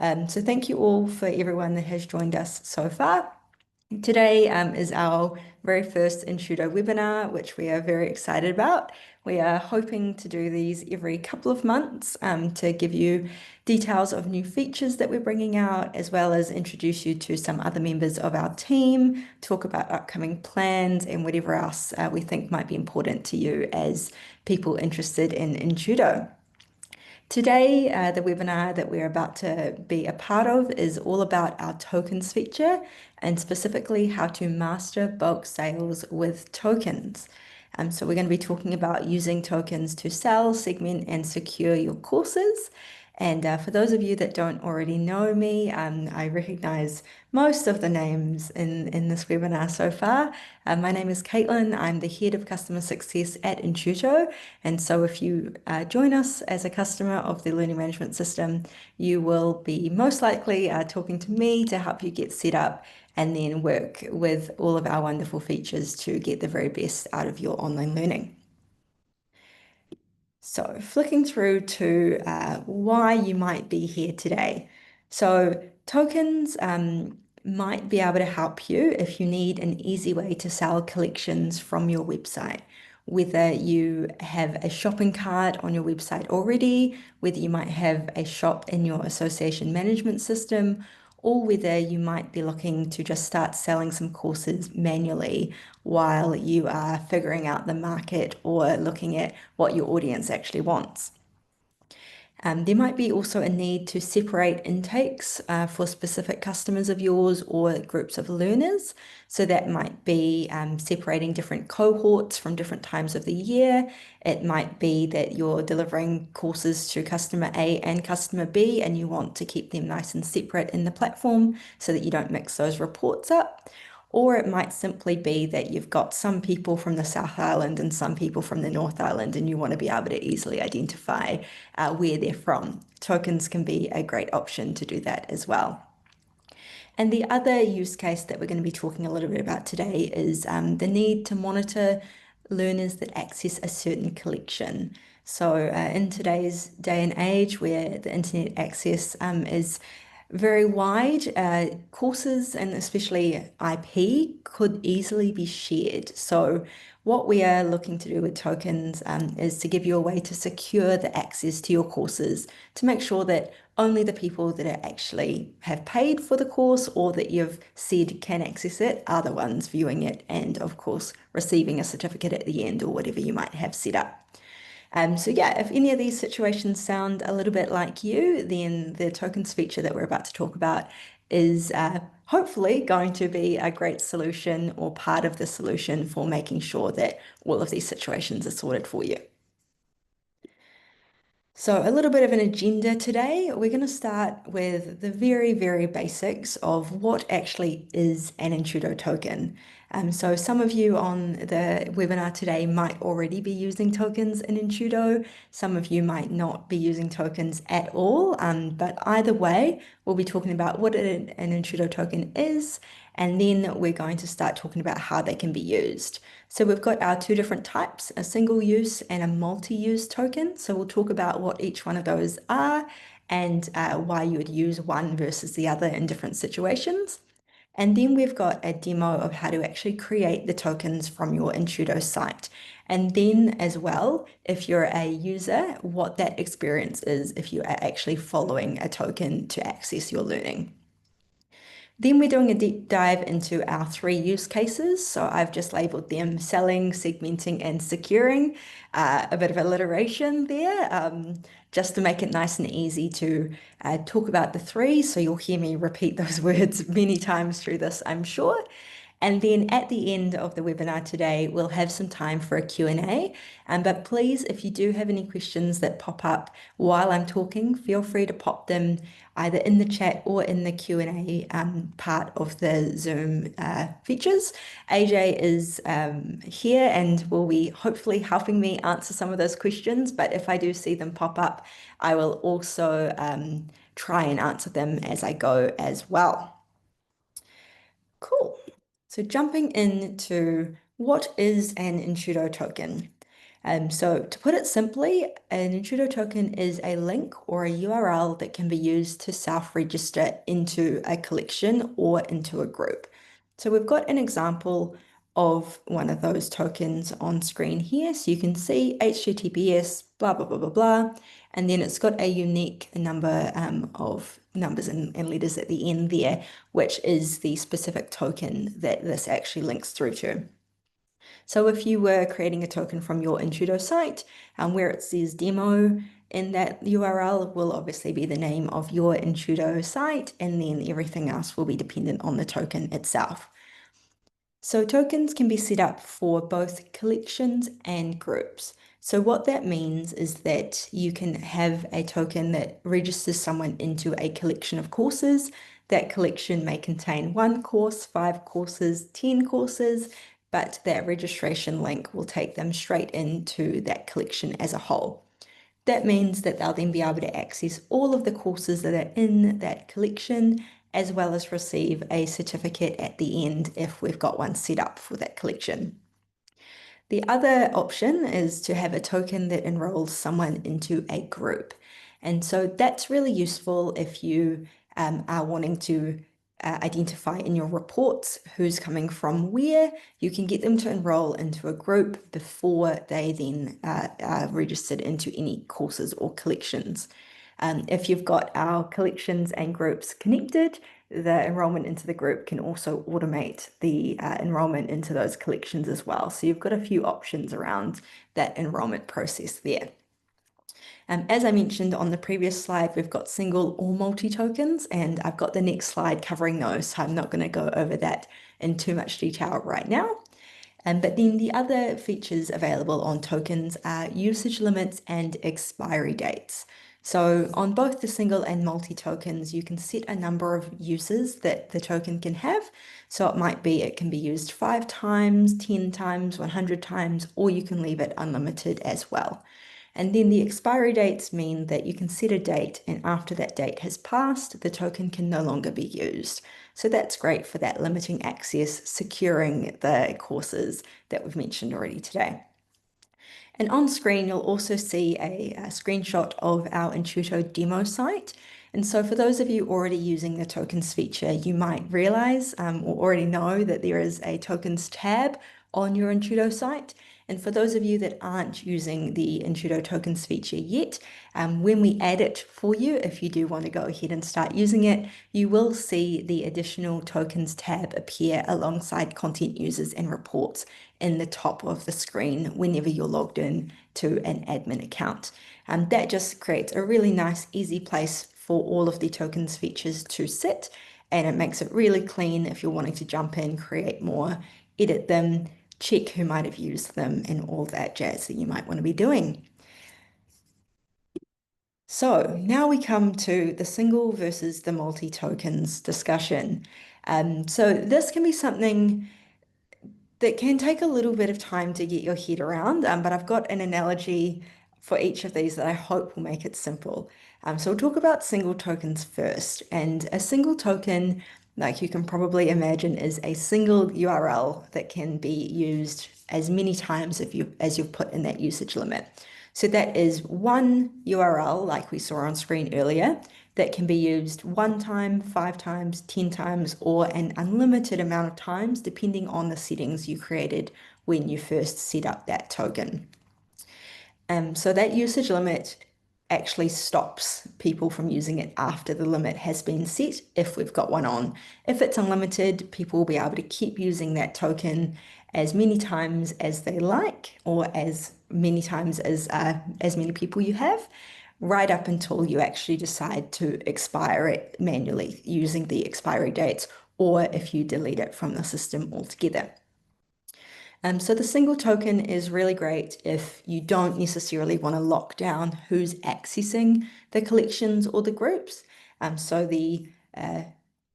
So thank you all for everyone that has joined us so far. Today is our very first Intuto webinar, which we are very excited about. We are hoping to do these every couple of months to give you details of new features that we're bringing out, as well as introduce you to some other members of our team, talk about upcoming plans and whatever else we think might be important to you as people interested in Intuto. Today, the webinar that we're about to be a part of is all about our tokens feature and specifically how to master bulk sales with tokens. So we're going to be talking about using tokens to sell, segment, and secure your courses. And for those of you that don't already know me, I recognize most of the names in this webinar so far. My name is Caitlin. I'm the head of customer success at Intuto. And so if you join us as a customer of the learning management system, you will be most likely talking to me to help you get set up and then work with all of our wonderful features to get the very best out of your online learning. So, flicking through to why you might be here today. So, tokens might be able to help you if you need an easy way to sell collections from your website. Whether you have a shopping cart on your website already, whether you might have a shop in your association management system, or whether you might be looking to just start selling some courses manually while you are figuring out the market or looking at what your audience actually wants. There might be also a need to separate intakes for specific customers of yours or groups of learners. So that might be separating different cohorts from different times of the year. It might be that you're delivering courses to customer A and customer B, and you want to keep them nice and separate in the platform so that you don't mix those reports up. Or it might simply be that you've got some people from the South Island and some people from the North Island, and you want to be able to easily identify where they're from. Tokens can be a great option to do that as well. And the other use case that we're going to be talking a little bit about today is the need to monitor learners that access a certain collection. So in today's day and age where the internet access is very wide, courses and especially IP could easily be shared. So what we are looking to do with tokens is to give you a way to secure the access to your courses to make sure that only the people that are actually have paid for the course or that you've said can access it are the ones viewing it and of course receiving a certificate at the end or whatever you might have set up. So yeah, if any of these situations sound a little bit like you, then the tokens feature that we're about to talk about is hopefully going to be a great solution or part of the solution for making sure that all of these situations are sorted for you. So a little bit of an agenda today. We're going to start with the very, very basics of what actually is an Intuto token. So some of you on the webinar today might already be using tokens in Intuto. Some of you might not be using tokens at all. But either way, we'll be talking about what an Intuto token is, and then we're going to start talking about how they can be used. So we've got our two different types, a single use and a multi-use token. So we'll talk about what each one of those are and why you would use one versus the other in different situations. And then we've got a demo of how to actually create the tokens from your Intuto site. And then as well, if you're a user, what that experience is if you are actually following a token to access your learning. Then we're doing a deep dive into our three use cases. So I've just labeled them selling, segmenting, and securing. A bit of alliteration there, just to make it nice and easy to talk about the three. So you'll hear me repeat those words many times through this, I'm sure. And then at the end of the webinar today, we'll have some time for a Q&A. But please, if you do have any questions that pop up while I'm talking, feel free to pop them either in the chat or in the Q&A part of the Zoom features. AJ is here and will be hopefully helping me answer some of those questions. But if I do see them pop up, I will also try and answer them as I go as well. Cool. So jumping into what is an Intuto token? So to put it simply, an Intuto token is a link or a URL that can be used to self-register into a collection or into a group. So we've got an example of one of those tokens on screen here. So you can see HTTPS, blah, blah, blah, blah, blah. And then it's got a unique number of numbers and letters at the end there, which is the specific token that this actually links through to. So if you were creating a token from your Intuto site, where it says demo in that URL will obviously be the name of your Intuto site, and then everything else will be dependent on the token itself. So tokens can be set up for both collections and groups. So what that means is that you can have a token that registers someone into a collection of courses. That collection may contain one course, 5 courses, 10 courses, but that registration link will take them straight into that collection as a whole. That means that they'll then be able to access all of the courses that are in that collection, as well as receive a certificate at the end if we've got one set up for that collection. The other option is to have a token that enrolls someone into a group. And so that's really useful if you are wanting to identify in your reports who's coming from where. You can get them to enroll into a group before they then are registered into any courses or collections. If you've got our collections and groups connected, the enrollment into the group can also automate the enrollment into those collections as well. So you've got a few options around that enrollment process there. As I mentioned on the previous slide, we've got single or multi tokens, and I've got the next slide covering those, so I'm not going to go over that in too much detail right now. But then the other features available on tokens are usage limits and expiry dates. So on both the single and multi tokens, you can set a number of uses that the token can have. So it can be used 5 times, 10 times, 100 times, or you can leave it unlimited as well. And then the expiry dates mean that you can set a date, and after that date has passed, the token can no longer be used. So that's great for that limiting access, securing the courses that we've mentioned already today. And on screen, you'll also see a screenshot of our Intuto demo site. And so for those of you already using the tokens feature, you might realize or already know that there is a tokens tab on your Intuto site. And for those of you that aren't using the Intuto tokens feature yet, when we add it for you, if you do want to go ahead and start using it, you will see the additional tokens tab appear alongside content users and reports in the top of the screen whenever you're logged in to an admin account. That just creates a really nice, easy place for all of the tokens features to sit, and it makes it really clean if you're wanting to jump in, create more, edit them, check who might have used them, and all that jazz that you might want to be doing. So now we come to the single versus the multi tokens discussion. So this can be something that can take a little bit of time to get your head around, but I've got an analogy for each of these that I hope will make it simple. So we'll talk about single tokens first. And a single token, like you can probably imagine, is a single URL that can be used as many times as you've put in that usage limit. So that is one URL, like we saw on screen earlier, that can be used 1 time, 5 times, 10 times, or an unlimited amount of times, depending on the settings you created when you first set up that token. So that usage limit actually stops people from using it after the limit has been set if we've got one on. If it's unlimited, people will be able to keep using that token as many times as they like, or as many times as many people you have, right up until you actually decide to expire it manually using the expiry dates, or if you delete it from the system altogether. So the single token is really great if you don't necessarily want to lock down who's accessing the collections or the groups. So the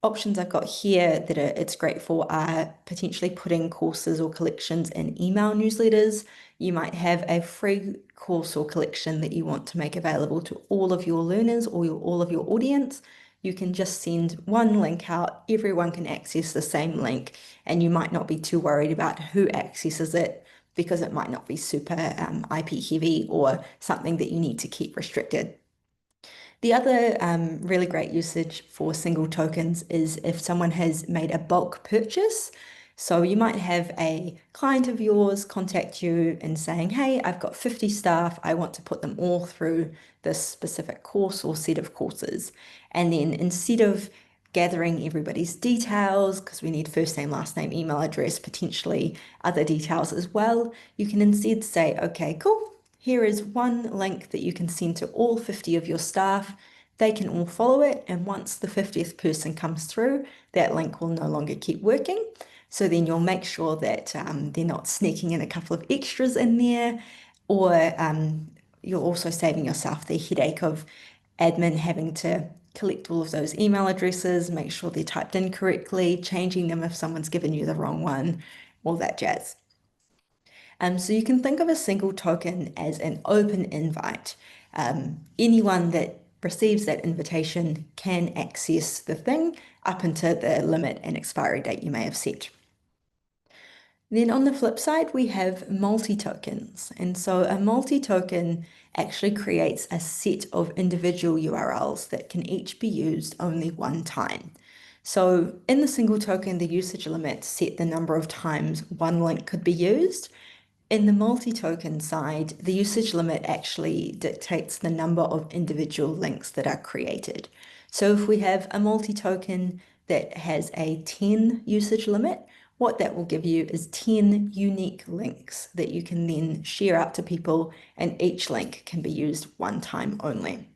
options I've got here that it's great for are potentially putting courses or collections in email newsletters. You might have a free course or collection that you want to make available to all of your learners or all of your audience. You can just send one link out, everyone can access the same link, and you might not be too worried about who accesses it because it might not be super IP heavy or something that you need to keep restricted. The other really great usage for single tokens is if someone has made a bulk purchase. So you might have a client of yours contact you and saying, hey, I've got 50 staff. I want to put them all through this specific course or set of courses. And then instead of gathering everybody's details, because we need first name, last name, email address, potentially other details as well, you can instead say, okay, cool. Here is one link that you can send to all 50 of your staff. They can all follow it, and once the 50th person comes through, that link will no longer keep working. So then you'll make sure that they're not sneaking in a couple of extras in there, or you're also saving yourself the headache of admin having to collect all of those email addresses, make sure they're typed in correctly, changing them if someone's given you the wrong one, all that jazz. So you can think of a single token as an open invite. Anyone that receives that invitation can access the thing up until the limit and expiry date you may have set. Then on the flip side, we have multi-tokens. And so a multi-token actually creates a set of individual URLs that can each be used only one time. So in the single token, the usage limit set the number of times one link could be used. In the multi-token side, the usage limit actually dictates the number of individual links that are created. So if we have a multi-token that has a 10 usage limit, what that will give you is 10 unique links that you can then share out to people, and each link can be used one time only.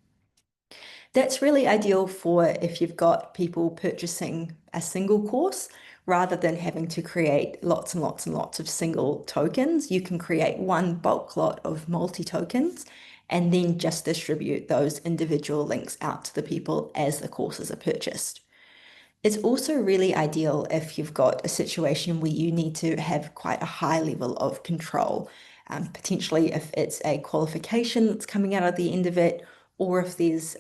That's really ideal for if you've got people purchasing a single course rather than having to create lots and lots and lots of single tokens. You can create one bulk lot of multi-tokens and then just distribute those individual links out to the people as the courses are purchased. It's also really ideal if you've got a situation where you need to have quite a high level of control, potentially if it's a qualification that's coming out at the end of it, or if there's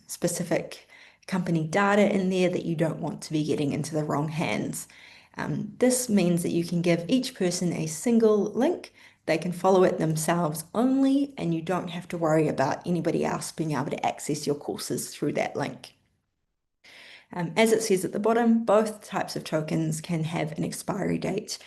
specific company data in there that you don't want to be getting into the wrong hands. This means that you can give each person a single link. They can follow it themselves only, and you don't have to worry about anybody else being able to access your courses through that link. As it says at the bottom, both types of tokens can have an expiry date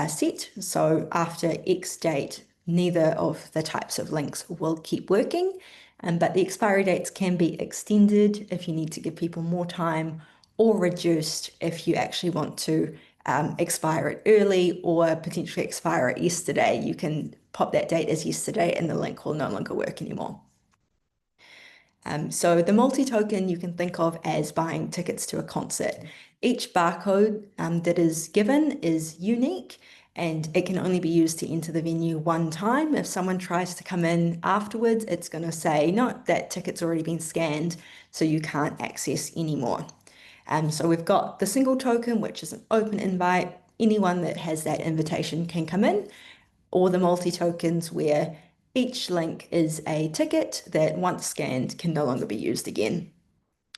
set. So after X date, neither of the types of links will keep working, but the expiry dates can be extended if you need to give people more time, or reduced if you actually want to expire it early or potentially expire it yesterday. You can pop that date as yesterday and the link will no longer work anymore. So the multi-token you can think of as buying tickets to a concert. Each barcode that is given is unique, and it can only be used to enter the venue one time. If someone tries to come in afterwards, it's going to say, no, that ticket's already been scanned, so you can't access anymore. So we've got the single token, which is an open invite. Anyone that has that invitation can come in, or the multi-tokens where each link is a ticket that once scanned can no longer be used again.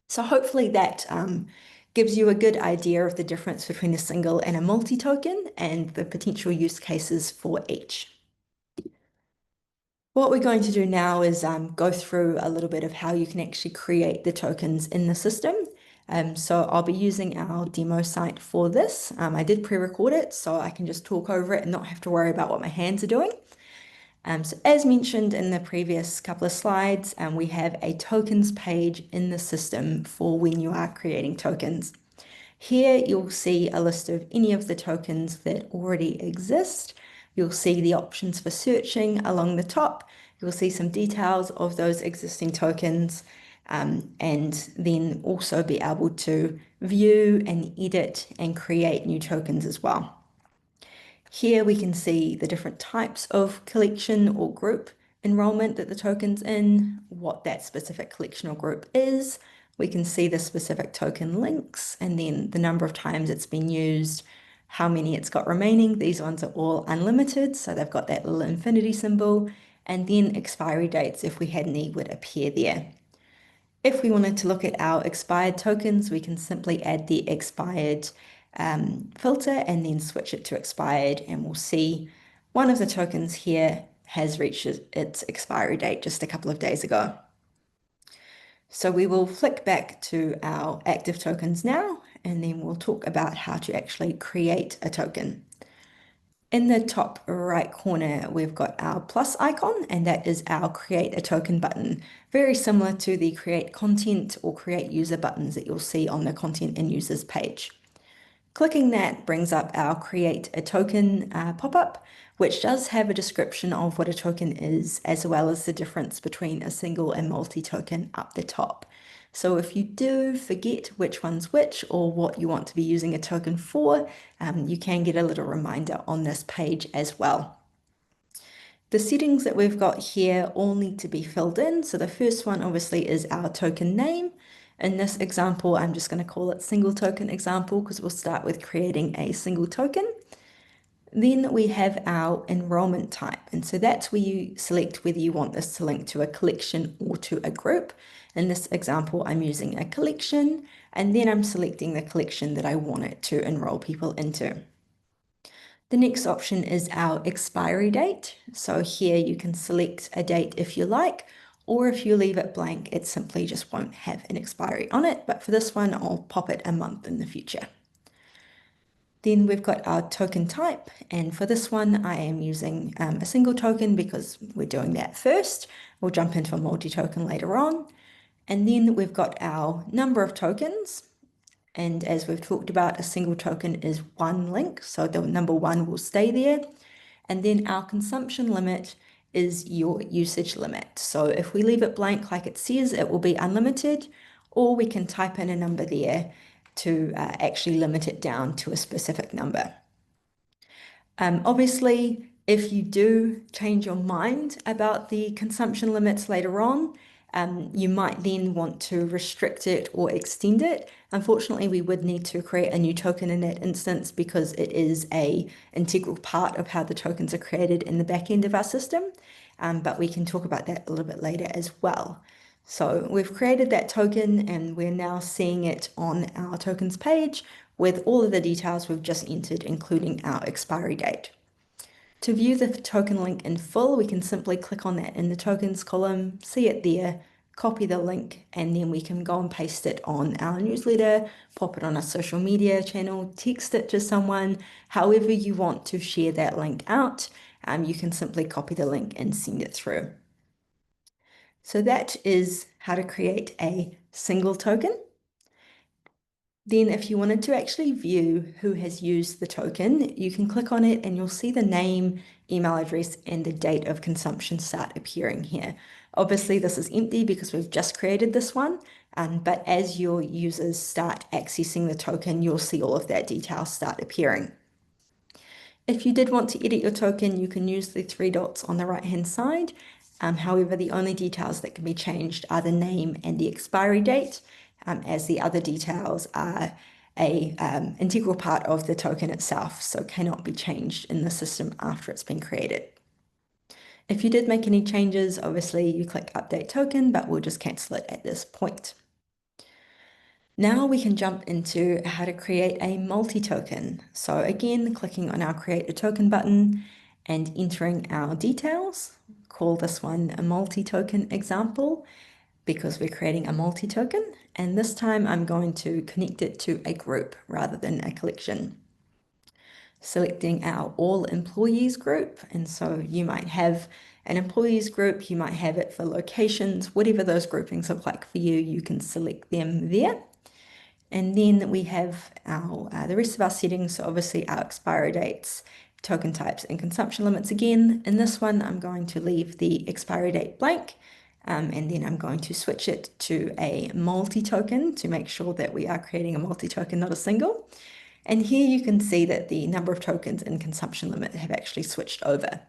So hopefully that gives you a good idea of the difference between a single and a multi-token and the potential use cases for each. What we're going to do now is go through a little bit of how you can actually create the tokens in the system. So I'll be using our demo site for this. I did pre-record it, so I can just talk over it and not have to worry about what my hands are doing. So as mentioned in the previous couple of slides, we have a tokens page in the system for when you are creating tokens. Here you'll see a list of any of the tokens that already exist. You'll see the options for searching along the top. You'll see some details of those existing tokens, and then also be able to view and edit and create new tokens as well. Here we can see the different types of collection or group enrollment that the token's in, what that specific collection or group is. We can see the specific token links and then the number of times it's been used, how many it's got remaining. These ones are all unlimited, so they've got that little infinity symbol, and then expiry dates, if we had any, would appear there. If we wanted to look at our expired tokens, we can simply add the expired filter and then switch it to expired, and we'll see One of the tokens here has reached its expiry date just a couple of days ago. So we will flick back to our active tokens now, and then we'll talk about how to actually create a token. In the top right corner, we've got our plus icon, and that is our create a token button, very similar to the create content or create user buttons that you'll see on the content and users page. Clicking that brings up our create a token pop-up, which does have a description of what a token is, as well as the difference between a single and multi-token up the top. So if you do forget which one's which or what you want to be using a token for, you can get a little reminder on this page as well. The settings that we've got here all need to be filled in. So the first one obviously is our token name. In this example, I'm just going to call it single token example because we'll start with creating a single token. Then we have our enrollment type. And so that's where you select whether you want this to link to a collection or to a group. In this example, I'm using a collection, and then I'm selecting the collection that I want it to enroll people into. The next option is our expiry date. So here you can select a date if you like, or if you leave it blank, it simply just won't have an expiry on it. But for this one, I'll pop it a month in the future. Then we've got our token type, and for this one, I am using a single token because we're doing that first. We'll jump into a multi-token later on. And then we've got our number of tokens. And as we've talked about, a single token is one link, so the number one will stay there. And then our consumption limit is your usage limit. So if we leave it blank like it says, it will be unlimited, or we can type in a number there to actually limit it down to a specific number. Obviously, if you do change your mind about the consumption limits later on, you might then want to restrict it or extend it. Unfortunately, we would need to create a new token in that instance because it is an integral part of how the tokens are created in the back end of our system. But we can talk about that a little bit later as well. So we've created that token and we're now seeing it on our tokens page with all of the details we've just entered, including our expiry date. To view the token link in full, we can simply click on that in the tokens column, see it there, copy the link, and then we can go and paste it on our newsletter, pop it on a social media channel, text it to someone, however you want to share that link out. You can simply copy the link and send it through. So that is how to create a single token. Then if you wanted to actually view who has used the token, you can click on it and you'll see the name, email address, and the date of consumption start appearing here. Obviously, this is empty because we've just created this one, but as your users start accessing the token, you'll see all of that detail start appearing. If you did want to edit your token, you can use the three dots on the right-hand side. However, the only details that can be changed are the name and the expiry date, as the other details are a integral part of the token itself, so cannot be changed in the system after it's been created. If you did make any changes, obviously you click Update Token, but we'll just cancel it at this point. Now we can jump into how to create a multi-token. So again, clicking on our Create a Token button and entering our details. Call this one a multi-token example because we're creating a multi-token. And this time I'm going to connect it to a group rather than a collection. Selecting our all employees group. And so you might have an employees group, you might have it for locations, whatever those groupings look like for you, you can select them there. And then we have our the rest of our settings, so obviously our expiry dates, token types, and consumption limits again. In this one, I'm going to leave the expiry date blank, and then I'm going to switch it to a multi-token to make sure that we are creating a multi-token, not a single. And here you can see that the number of tokens and consumption limit have actually switched over.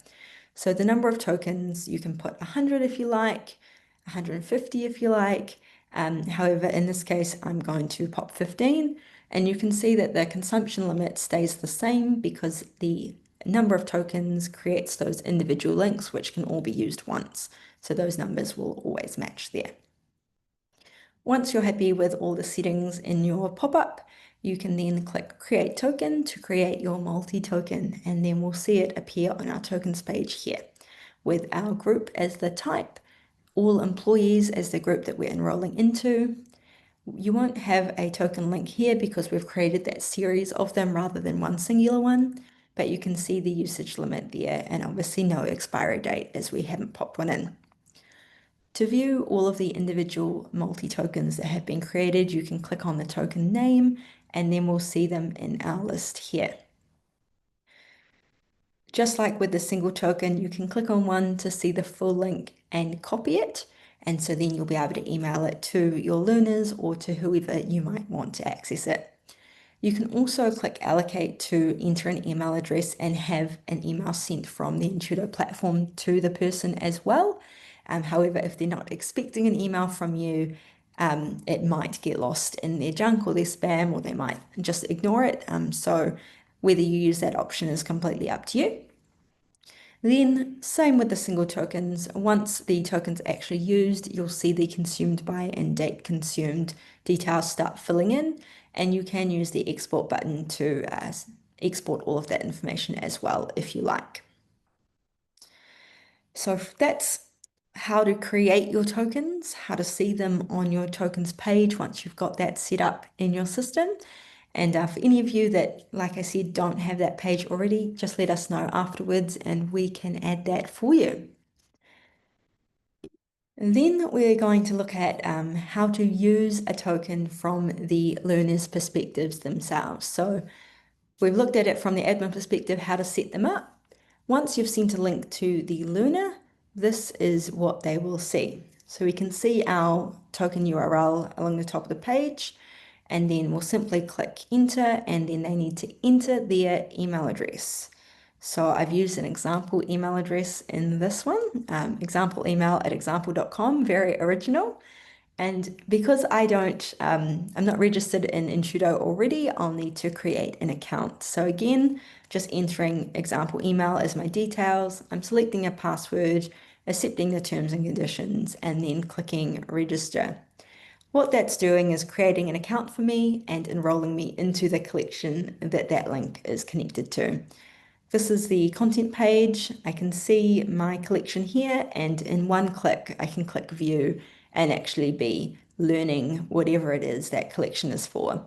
So the number of tokens, you can put 100 if you like, 150 if you like. However, in this case, I'm going to pop 15, and you can see that the consumption limit stays the same because the number of tokens creates those individual links which can all be used once. So those numbers will always match there. Once you're happy with all the settings in your pop-up, you can then click Create Token to create your multi-token, and then we'll see it appear on our tokens page here with our group as the type, all employees as the group that we're enrolling into. You won't have a token link here because we've created that series of them rather than one singular one, but you can see the usage limit there and obviously no expiry date as we haven't popped one in. To view all of the individual multi-tokens that have been created, you can click on the token name and then we'll see them in our list here. Just like with the single token, you can click on one to see the full link and copy it. And so then you'll be able to email it to your learners or to whoever you might want to access it. You can also click allocate to enter an email address and have an email sent from the Intuto platform to the person as well. However, if they're not expecting an email from you, it might get lost in their junk or their spam, or they might just ignore it. So whether you use that option is completely up to you. Then, same with the single tokens. Once the token's actually used, you'll see the consumed by and date consumed details start filling in, and you can use the export button to export all of that information as well if you like. So that's how to create your tokens, how to see them on your tokens page once you've got that set up in your system. And for any of you that, like I said, don't have that page already, just let us know afterwards and we can add that for you. And then we're going to look at how to use a token from the learner's perspectives themselves. So we've looked at it from the admin perspective, how to set them up. Once you've sent a link to the learner, this is what they will see. So we can see our token URL along the top of the page, and then we'll simply click enter, and then they need to enter their email address. So I've used an example email address in this one, example email at example.com, very original. And because I'm not registered in Intuto already, I'll need to create an account. So again, just entering example email as my details. I'm selecting a password, accepting the terms and conditions, and then clicking register. What that's doing is creating an account for me and enrolling me into the collection that that link is connected to. This is the content page. I can see my collection here, and in one click, I can click view and actually be learning whatever it is that collection is for.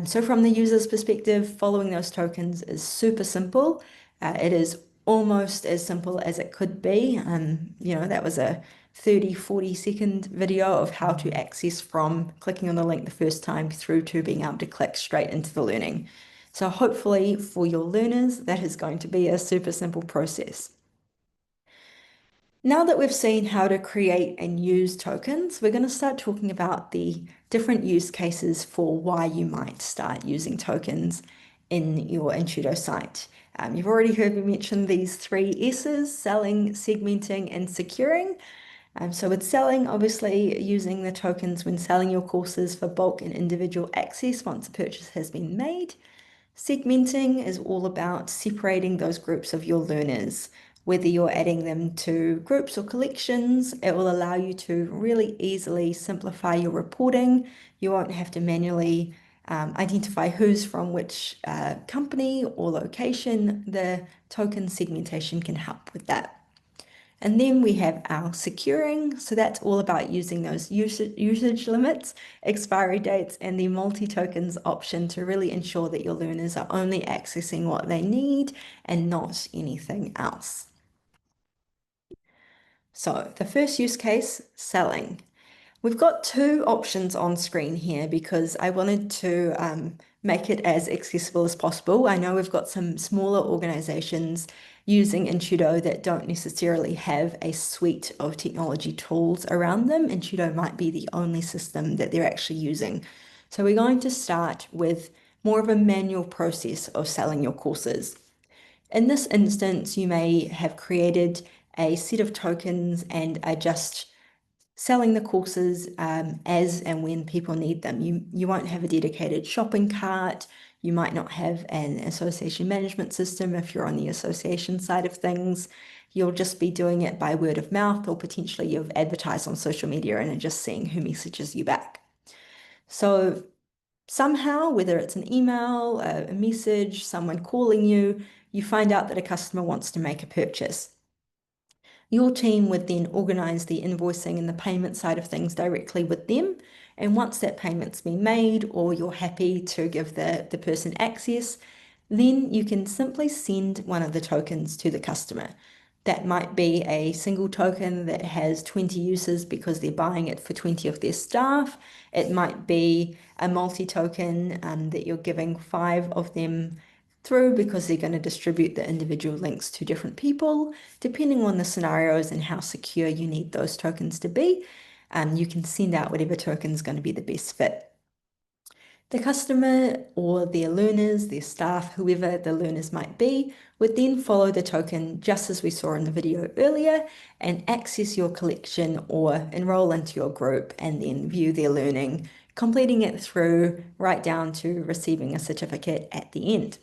So from the user's perspective, following those tokens is super simple. It is almost as simple as it could be. That was a 30-40 second video of how to access from clicking on the link the first time through to being able to click straight into the learning. So hopefully for your learners, that is going to be a super simple process. Now that we've seen how to create and use tokens, we're going to start talking about the different use cases for why you might start using tokens in your Intuto site. You've already heard me mention these 3 S's: selling, segmenting, and securing. So with selling, obviously using the tokens when selling your courses for bulk and individual access once a purchase has been made. Segmenting is all about separating those groups of your learners. Whether you're adding them to groups or collections, it will allow you to really easily simplify your reporting. You won't have to manually identify who's from which company or location. The token segmentation can help with that. And then we have our securing. So that's all about using those usage limits, expiry dates, and the multi-tokens option to really ensure that your learners are only accessing what they need and not anything else. So the first use case, selling. We've got 2 options on screen here because I wanted to make it as accessible as possible. I know we've got some smaller organizations using Intuto that don't necessarily have a suite of technology tools around them. Intuto might be the only system that they're actually using. So we're going to start with more of a manual process of selling your courses. In this instance, you may have created a set of tokens and are just selling the courses as and when people need them. You won't have a dedicated shopping cart. You might not have an association management system if you're on the association side of things. You'll just be doing it by word of mouth, or potentially you've advertised on social media and are just seeing who messages you back. So somehow, whether it's an email, a message, someone calling you find out that a customer wants to make a purchase. Your team would then organize the invoicing and the payment side of things directly with them. And once that payment's been made, or you're happy to give the person access, then you can simply send one of the tokens to the customer. That might be a single token that has 20 uses because they're buying it for 20 of their staff. It might be a multi-token that you're giving 5 of them through because they're going to distribute the individual links to different people, depending on the scenarios and how secure you need those tokens to be. You can send out whatever token is going to be the best fit. The customer or their learners, their staff, whoever the learners might be, would then follow the token just as we saw in the video earlier and access your collection or enroll into your group and then view their learning, completing it through right down to receiving a certificate at the end.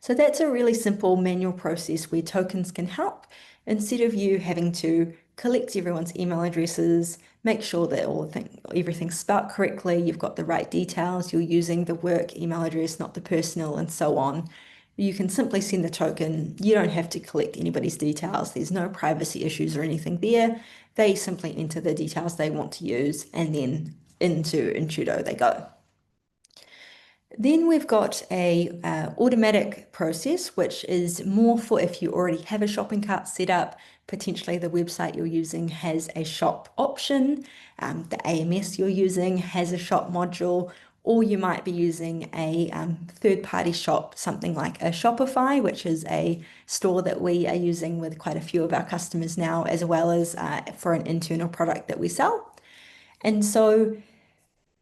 So that's a really simple manual process where tokens can help. Instead of you having to collect everyone's email addresses, make sure that everything's spelled correctly, you've got the right details, you're using the work email address, not the personal, and so on. You can simply send the token. You don't have to collect anybody's details. There's no privacy issues or anything there. They simply enter the details they want to use, and then into Intuto they go. Then we've got a automatic process, which is more for if you already have a shopping cart set up. Potentially the website you're using has a shop option. The AMS you're using has a shop module, or you might be using a third-party shop, something like a Shopify, which is a store that we are using with quite a few of our customers now, as well as for an internal product that we sell. And so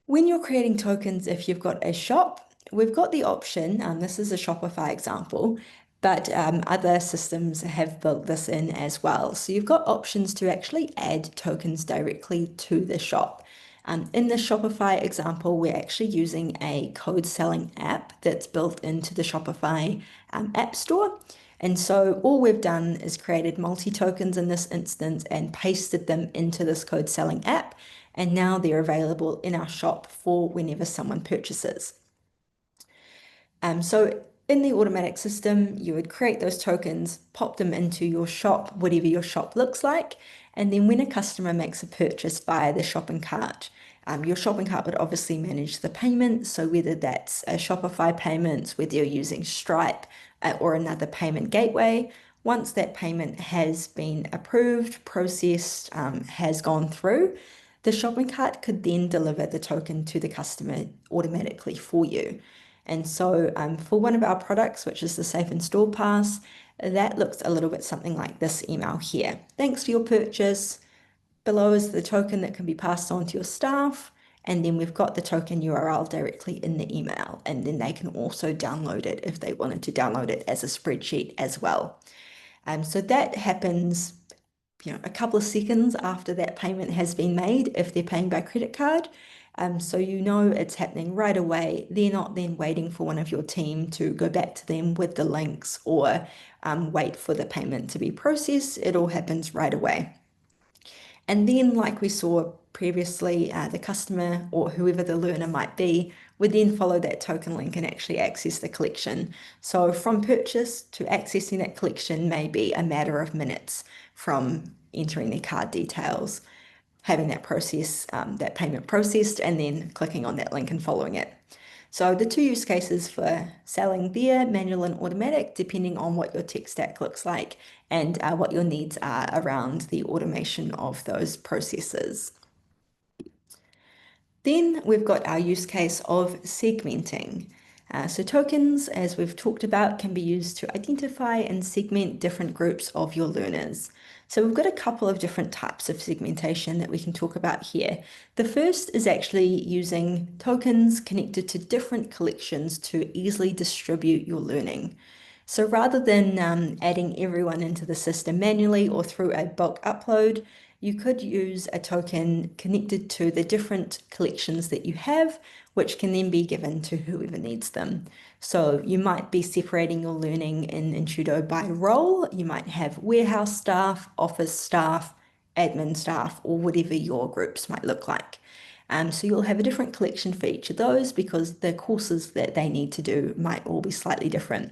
when you're creating tokens, if you've got a shop, we've got the option, this is a Shopify example, but other systems have built this in as well. So you've got options to actually add tokens directly to the shop. In the Shopify example, we're actually using a code selling app that's built into the Shopify App Store. And so all we've done is created multi-tokens in this instance and pasted them into this code selling app. And now they're available in our shop for whenever someone purchases. So in the automatic system, you would create those tokens, pop them into your shop, whatever your shop looks like, and then when a customer makes a purchase via the shopping cart, your shopping cart would obviously manage the payment. So whether that's a Shopify payments, whether you're using Stripe or another payment gateway, once that payment has been approved, processed, has gone through, the shopping cart could then deliver the token to the customer automatically for you. And so for one of our products, which is the Safe Install Pass, that looks a little bit something like this email here. Thanks for your purchase. Below is the token that can be passed on to your staff. And then we've got the token URL directly in the email. And then they can also download it if they wanted to download it as a spreadsheet as well. So that happens a couple of seconds after that payment has been made if they're paying by credit card. So you know it's happening right away. They're not then waiting for one of your team to go back to them with the links or wait for the payment to be processed. It all happens right away. And then, like we saw previously, the customer or whoever the learner might be would then follow that token link and actually access the collection. So from purchase to accessing that collection may be a matter of minutes from entering their card details, having that process, that payment processed, and then clicking on that link and following it. So the two use cases for selling there, manual and automatic, depending on what your tech stack looks like and what your needs are around the automation of those processes. Then we've got our use case of segmenting. So tokens, as we've talked about, can be used to identify and segment different groups of your learners. So we've got a couple of different types of segmentation that we can talk about here. The first is actually using tokens connected to different collections to easily distribute your learning. So rather than adding everyone into the system manually or through a bulk upload, you could use a token connected to the different collections that you have, which can then be given to whoever needs them. So you might be separating your learning in Intuto by role. You might have warehouse staff, office staff, admin staff, or whatever your groups might look like. So you'll have a different collection for each of those because the courses that they need to do might all be slightly different.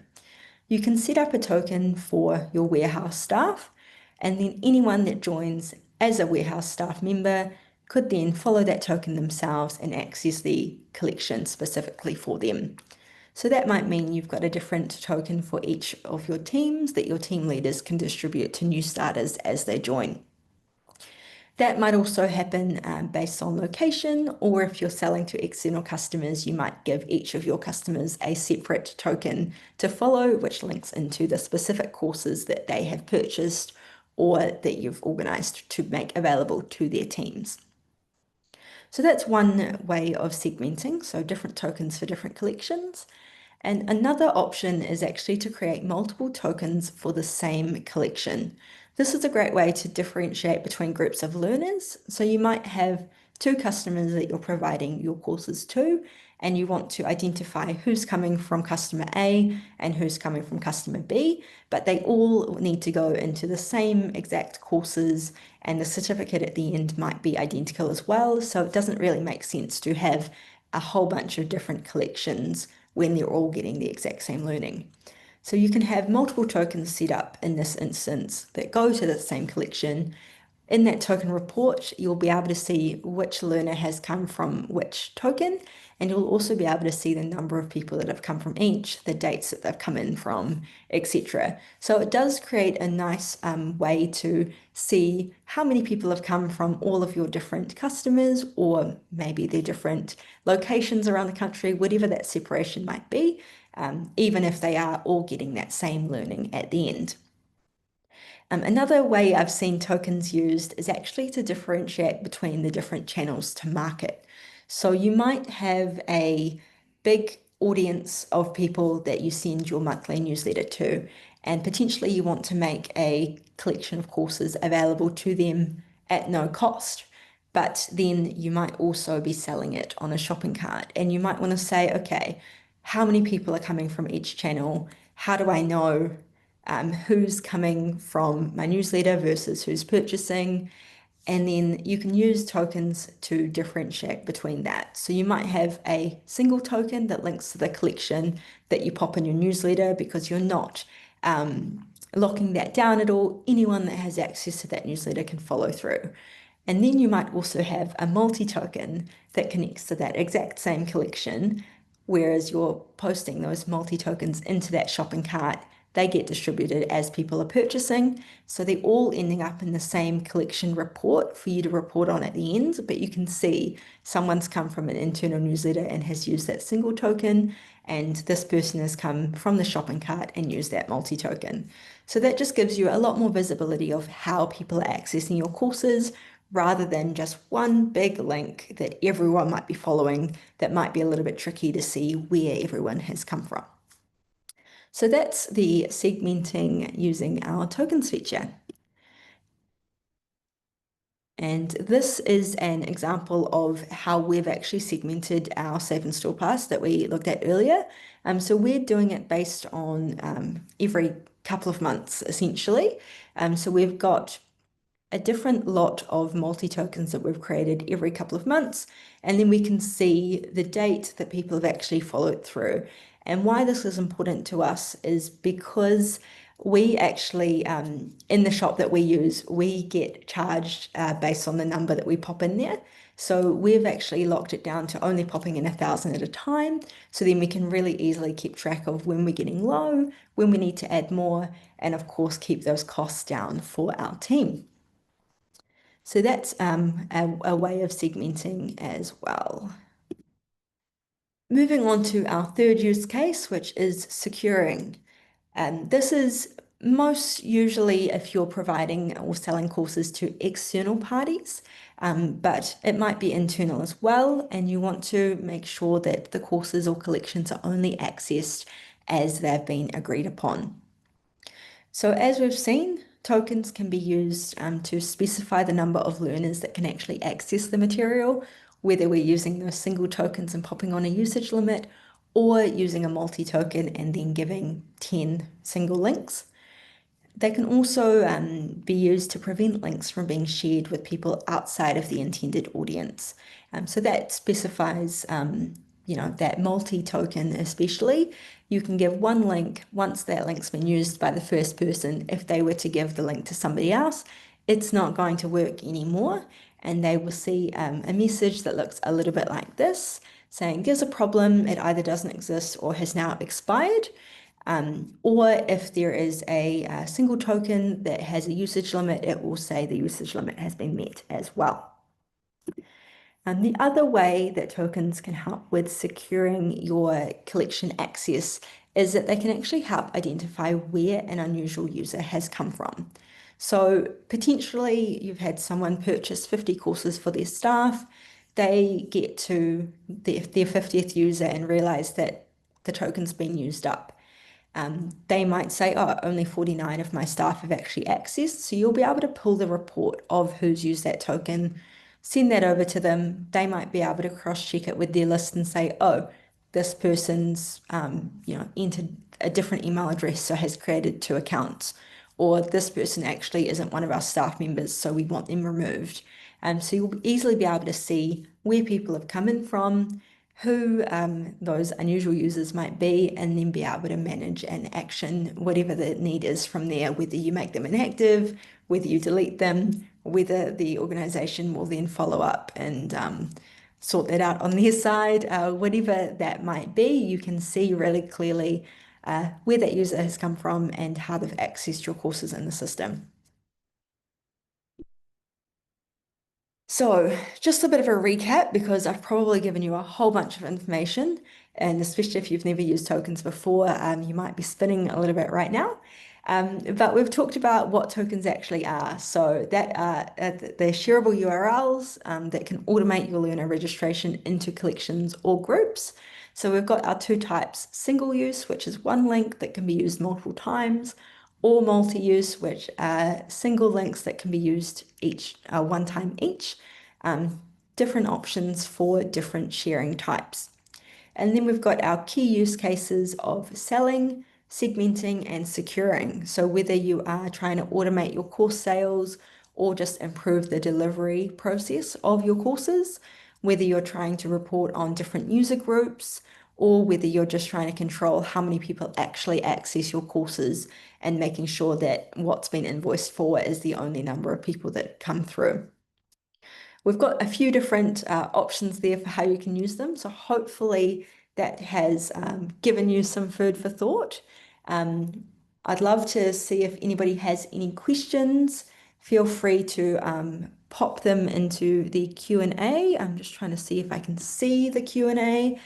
You can set up a token for your warehouse staff, and then anyone that joins as a warehouse staff member could then follow that token themselves and access the collection specifically for them. So that might mean you've got a different token for each of your teams that your team leaders can distribute to new starters as they join. That might also happen based on location, or if you're selling to external customers, you might give each of your customers a separate token to follow, which links into the specific courses that they have purchased or that you've organized to make available to their teams. So that's one way of segmenting, so different tokens for different collections. And another option is actually to create multiple tokens for the same collection. This is a great way to differentiate between groups of learners. So you might have two customers that you're providing your courses to, and you want to identify who's coming from customer A and who's coming from customer B, but they all need to go into the same exact courses, and the certificate at the end might be identical as well. So it doesn't really make sense to have a whole bunch of different collections when they're all getting the exact same learning. So you can have multiple tokens set up in this instance that go to the same collection. In that token report, you'll be able to see which learner has come from which token, and you'll also be able to see the number of people that have come from each, the dates that they've come in from, etc. So it does create a nice way to see how many people have come from all of your different customers, or maybe their different locations around the country, whatever that separation might be, even if they are all getting that same learning at the end. Another way I've seen tokens used is actually to differentiate between the different channels to market. So you might have a big audience of people that you send your monthly newsletter to, and potentially you want to make a collection of courses available to them at no cost. But then you might also be selling it on a shopping cart, and you might want to say, okay, how many people are coming from each channel? How do I know who's coming from my newsletter versus who's purchasing? And then you can use tokens to differentiate between that. So you might have a single token that links to the collection that you pop in your newsletter because you're not locking that down at all. Anyone that has access to that newsletter can follow through. And then you might also have a multi-token that connects to that exact same collection, whereas you're posting those multi-tokens into that shopping cart. They get distributed as people are purchasing. So they're all ending up in the same collection report for you to report on at the end, but you can see someone's come from an internal newsletter and has used that single token, and this person has come from the shopping cart and used that multi-token. So that just gives you a lot more visibility of how people are accessing your courses rather than just one big link that everyone might be following that might be a little bit tricky to see where everyone has come from. So that's the segmenting using our tokens feature. And this is an example of how we've actually segmented our Save and Store Pass that we looked at earlier. So we're doing it based on every couple of months, essentially. So we've got a different lot of multi-tokens that we've created every couple of months, and then we can see the date that people have actually followed through. And why this is important to us is because we actually, in the shop that we use, we get charged based on the number that we pop in there. So we've actually locked it down to only popping in 1,000 at a time. So then we can really easily keep track of when we're getting low, when we need to add more, and of course, keep those costs down for our team. So that's a way of segmenting as well. Moving on to our third use case, which is securing. This is most usually if you're providing or selling courses to external parties, but it might be internal as well, and you want to make sure that the courses or collections are only accessed as they've been agreed upon. So as we've seen, tokens can be used to specify the number of learners that can actually access the material, whether we're using those single tokens and popping on a usage limit, or using a multi-token and then giving 10 single links. They can also be used to prevent links from being shared with people outside of the intended audience. So that specifies, that multi-token especially. You can give one link once that link's been used by the first person. If they were to give the link to somebody else, it's not going to work anymore. And they will see a message that looks a little bit like this, saying there's a problem, it either doesn't exist or has now expired. Or if there is a single token that has a usage limit, it will say the usage limit has been met as well. And the other way that tokens can help with securing your collection access is that they can actually help identify where an unusual user has come from. So potentially you've had someone purchase 50 courses for their staff, they get to their 50th user and realize that the token's been used up. They might say, oh, only 49 of my staff have actually accessed. So you'll be able to pull the report of who's used that token, send that over to them. They might be able to cross-check it with their list and say, oh, this person's, entered a different email address, so has created two accounts. Or this person actually isn't one of our staff members, so we want them removed. So you'll easily be able to see where people have come in from, who those unusual users might be, and then be able to manage and action whatever the need is from there, whether you make them inactive, whether you delete them, whether the organization will then follow up and sort that out on their side, whatever that might be, you can see really clearly where that user has come from and how they've accessed your courses in the system. So just a bit of a recap, because I've probably given you a whole bunch of information, and especially if you've never used tokens before, you might be spinning a little bit right now. But we've talked about what tokens actually are. So that are they're shareable URLs that can automate your learner registration into collections or groups. So we've got our two types: single use, which is one link that can be used multiple times, or multi-use, which are single links that can be used each one time each. Different options for different sharing types. And then we've got our key use cases of selling, segmenting, and securing. So whether you are trying to automate your course sales or just improve the delivery process of your courses, whether you're trying to report on different user groups, or whether you're just trying to control how many people actually access your courses and making sure that what's been invoiced for is the only number of people that come through. We've got a few different options there for how you can use them. So hopefully that has given you some food for thought. I'd love to see if anybody has any questions. Feel free to pop them into the Q&A. I'm just trying to see if I can see the Q&A.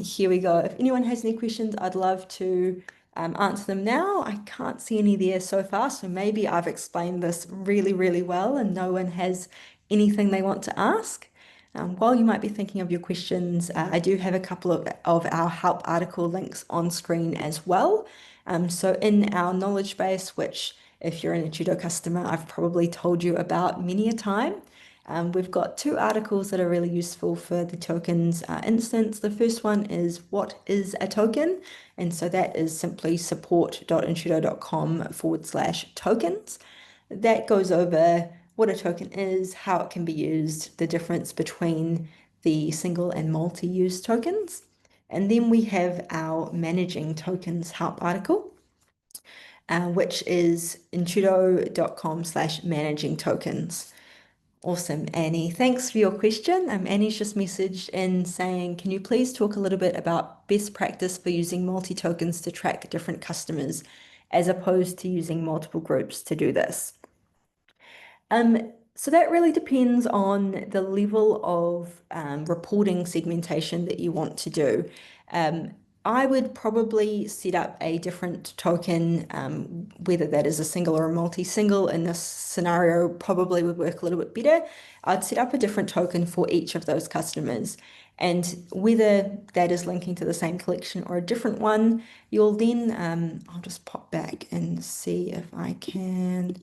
Here we go. If anyone has any questions, I'd love to answer them now. I can't see any there so far, so maybe I've explained this really, really well and no one has anything they want to ask. While you might be thinking of your questions, I do have a couple of our help article links on screen as well. So in our knowledge base, which if you're an Intuto customer, I've probably told you about many a time, we've got two articles that are really useful for the tokens instance. The first one is what is a token? And so that is simply support.intuto.com/tokens. That goes over what a token is, how it can be used, the difference between the single and multi-use tokens. And then we have our managing tokens help article, which is intuto.com/managing tokens. Awesome, Annie. Thanks for your question. Annie's just messaged in saying, can you please talk a little bit about best practice for using multi-tokens to track different customers as opposed to using multiple groups to do this? So that really depends on the level of reporting segmentation that you want to do. I would probably set up a different token, whether that is a single or a multi-single. In this scenario, probably would work a little bit better. I'd set up a different token for each of those customers. And whether that is linking to the same collection or a different one, you'll then, I'll just pop back and see if I can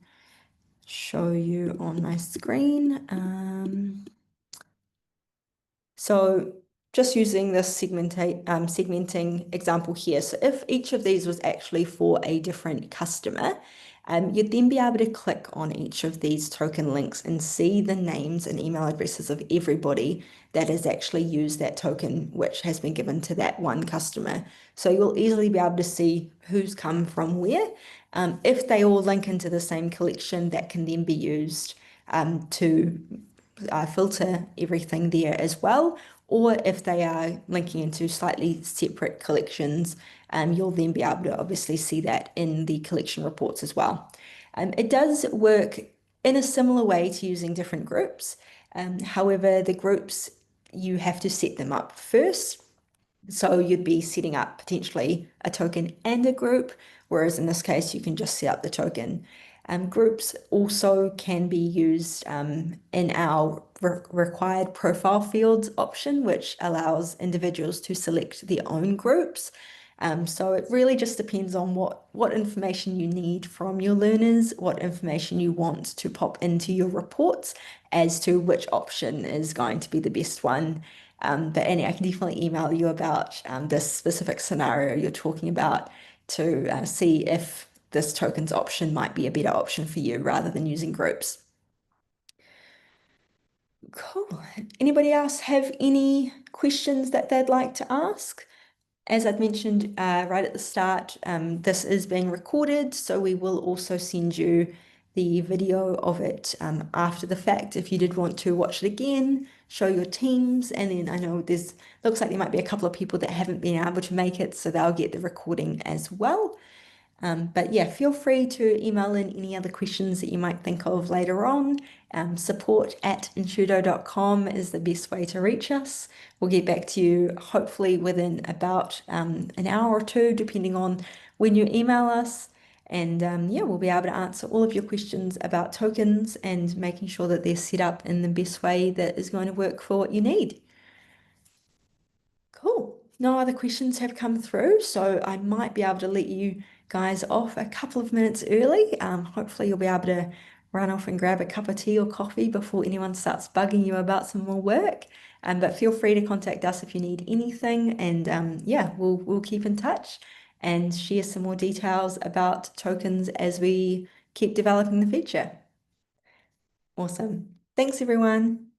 show you on my screen. So just using this segmenting example here. So if each of these was actually for a different customer, you'd then be able to click on each of these token links and see the names and email addresses of everybody that has actually used that token, which has been given to that one customer. So you'll easily be able to see who's come from where. If they all link into the same collection, that can then be used to filter everything there as well. Or if they are linking into slightly separate collections, you'll then be able to obviously see that in the collection reports as well. It does work in a similar way to using different groups. However, the groups, you have to set them up first. So you'd be setting up potentially a token and a group, whereas in this case, you can just set up the token. Groups also can be used in our required profile fields option, which allows individuals to select their own groups. So it really just depends on what information you need from your learners, what information you want to pop into your reports as to which option is going to be the best one. But Annie, I can definitely email you about this specific scenario you're talking about to see if this tokens option might be a better option for you rather than using groups. Cool. Anybody else have any questions that they'd like to ask? As I'd mentioned right at the start, this is being recorded, so we will also send you the video of it after the fact if you did want to watch it again, show your teams, and then I know looks like there might be a couple of people that haven't been able to make it, so they'll get the recording as well. But yeah, feel free to email in any other questions that you might think of later on. Support@intuto.com is the best way to reach us. We'll get back to you hopefully within about an hour or two, depending on when you email us. And yeah, we'll be able to answer all of your questions about tokens and making sure that they're set up in the best way that is going to work for what you need. Cool. No other questions have come through, so I might be able to let you guys off a couple of minutes early. Hopefully you'll be able to run off and grab a cup of tea or coffee before anyone starts bugging you about some more work. But feel free to contact us if you need anything, and yeah, we'll keep in touch and share some more details about tokens as we keep developing the feature. Awesome. Thanks, everyone.